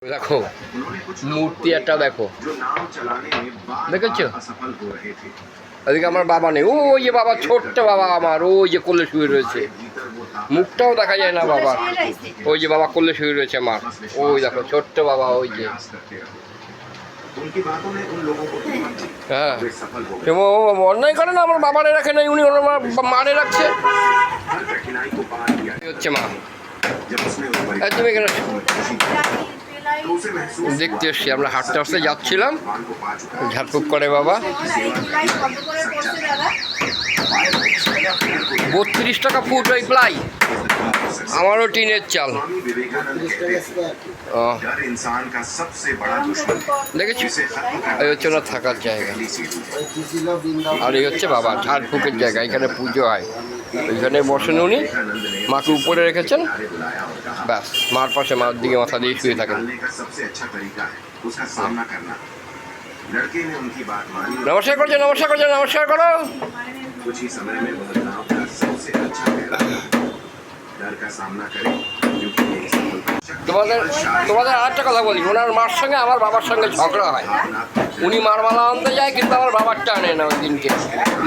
দেখো মূর্তি একটা দেখো, দেখেছো? এদিকে আমার বাবা নেই, ওই যে বাবা, ছোট্ট বাবা আমার, ওই যে কোলে শুয়ে রয়েছে, মুখটাও দেখা যায় না বাবার। ওই যে বাবা কোলে শুয়ে রয়েছে আমার, ওই দেখো ছোট্ট বাবা, ওই যে। হ্যাঁ, অন্যায় করে না, আমার বাবারে রাখে নাই, উনি ওনার মারে রাখছে। হচ্ছে মা, তুমি এখানে দেখতে এসছি, আমরা হাঁটতে হাঁটতে যাচ্ছিলাম, ঝাড়ফুঁক করে বাবা। 32 টাকা ফুট ওই প্লাই, আমারও টিনের চাল। দেখেছি, এই হচ্ছে ওনার থাকার জায়গা, আর এই হচ্ছে বাবা ঝাড়ফুঁকের জায়গা। এখানে পুজো হয়, ওইখানে বসেন উনি, মাকে উপরে রেখেছেন, ব্যাস মার পাশে, মার দিকে মাথা দিয়ে শুয়ে থাকেন। নমস্কার করছে, নমস্কার করছে, নমস্কার করো। তোমাদের আর একটা কথা বলি, ওনার মার সঙ্গে আমার বাবার সঙ্গে ঝগড়া হয়। উনি মার মালা আনতে যায়, কিন্তু আমার বাবারটা আনে না ওই দিনকে,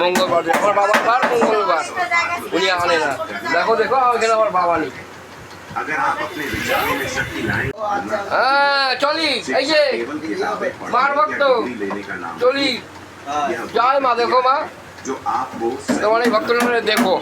মঙ্গলবার। আমার বাবার বার মঙ্গলবার, উনি আনে না। দেখো দেখো, এখানে আমার বাবা নেই। হ্যাঁ চলি, এই যে মার ভক্ত চলি, জয় মা। দেখো মা, তোমার এই ভক্তরা দেখো।